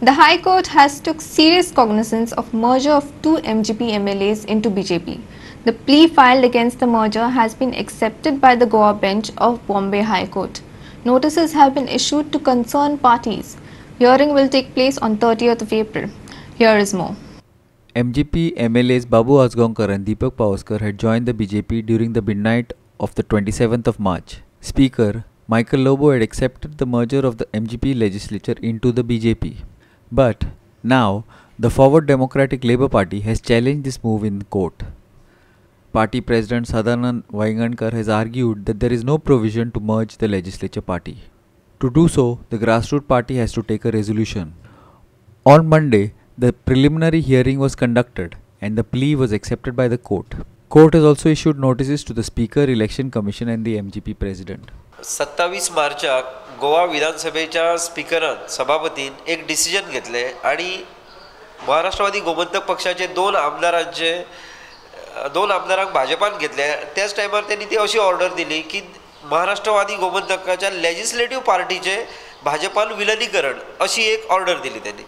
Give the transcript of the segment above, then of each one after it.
The High Court has took serious cognizance of merger of two MGP MLAs into BJP. The plea filed against the merger has been accepted by the Goa bench of Bombay High Court. Notices have been issued to concerned parties. Hearing will take place on 30th of April. Here is more. MGP MLAs Babu Asgaonkar and Deepak Pavaskar had joined the BJP during the midnight of the 27th of March. Speaker Michael Lobo had accepted the merger of the MGP legislature into the BJP. But now, the Forward Democratic Labour Party has challenged this move in court. Party President Sadanand Vaingankar has argued that there is no provision to merge the legislature party. To do so, the grassroots party has to take a resolution. On Monday, the preliminary hearing was conducted and the plea was accepted by the court. Court has also issued notices to the Speaker, Election Commission and the MGP President. 27 मार्चाक गोवा विधानसभेच्या स्पीकरान सभापतीन एक decision घेतले आणि महाराष्ट्रवादी गोमंतक पक्षाचे दोन आमदारांक भाजपान घेतले. त्याच टायमार त्यांनी ती अशी ऑर्डर दिली की महाराष्ट्रवादी गोमंतकाच्या लेजिस्लेटिव्ह पार्टीचे भाजपान विलनीकरण अशी एक ऑर्डर दिली त्यांनी.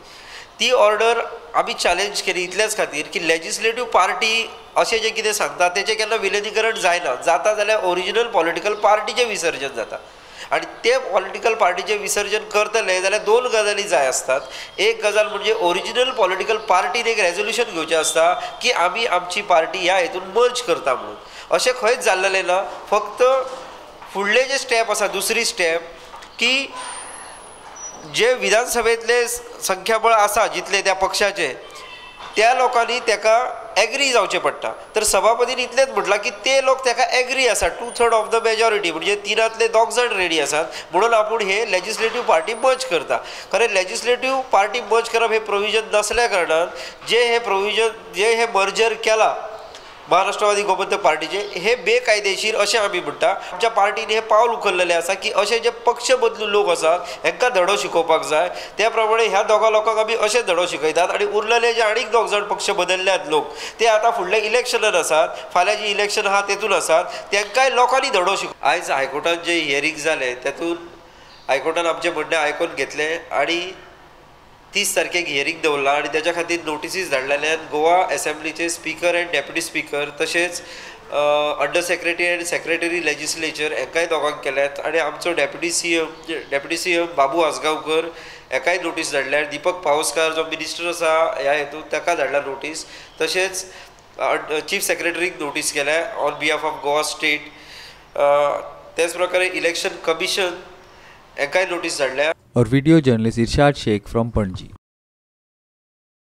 ती ऑर्डर आम्ही चॅलेंज केली इतल्याच खातीर की लेजिस्लेटिव्ह पार्टी अशें जें कितें सांगता तेचें केन्ना विलनीकरण जायना. जाता जाल्यार ओरिजिनल पॉलिटिकल पार्टीचें विसर्जन जाता आणि ते पॉलिटिकल पार्टीचें विसर्जन करतले जाल्यार दोन गजाली जाय आसतात. एक गजाल म्हणजे ओरिजिनल पॉलिटिकल पार्टीन एक रेजोल्युशन घेवचें आसता की आमी आमची पार्टी ह्या हेतून मर्ज करता म्हणून. अशें खंयच जाल्लें ना. फक्त फुडले जे स्टेप आसा दुसरी स्टेप की जे विधानसभेतले संख्याबळ आसा जितले त्या पक्षाचे त्या लोकांनी तेका एग्री जावचें पडटा. तर सभापतीन इतलेंच म्हटलां की ते लोक तेका एग्री आसा 2/3 ऑफ द मेजॉरिटी म्हणजे 3तले 2 जण रेडी आसात म्हणून आपूण हे लेजिस्लेटिव्ह पार्टी मर्ज करता. खरें लेजिस्लेटिव्ह पार्टी मर्ज करप हे प्रोविजन नसल्या कारणान जे हे मर्जर केला महाराष्ट्रवादी गोमंतक पार्टीचे हे बेकायदेशीर अशें आमी म्हणटा. आमच्या पार्टीन हे पावल उखल्लेलें आसा की अशे जे पक्ष बदलून लोक आसात हांकां धडो शिकोवपाक जाय. त्या प्रमाणे ह्या दोगा लोकांक आमी अशें धडो शिकयतात आणि उरलेले जे आनीक 2 जण पक्ष बदलल्यात लोक ते आतां फुडल्या इलेक्शनान आसात. फाल्यां जी इलेक्शन आहा तेतून आसात. तांकांय लोकांनी धडो आयज हायकोर्टान जे हियरींग जालें तेतून हायकोर्टान आमचें म्हणणें आयकून घेतलें आणि 30 तारखेक हियरींग दवरला आणि त्याच्या खातीर नोटिसीस धाडलेले. गोवा असेंब्लीचे स्पीकर एंड डेप्युटी स्पीकर तशेंच under secretary and secretary legislature हेकाय दोगांक केल्यात आणि आमचो deputy C M Babu Azgaonkar हेकाय नोटीस धाडल्या. दीपक पावसकार जो मिनिस्टर आसा ह्या हेतून ताका धाडला नोटीस. तशेंच चीफ सेक्रेटरीक नोटीस केल्या on behalf of Goa state. त्याच प्रकारे इलेक्शन कमिशन हेकाय नोटीस धाडल्या. और video journalist Irshad Shaikh from Panaji.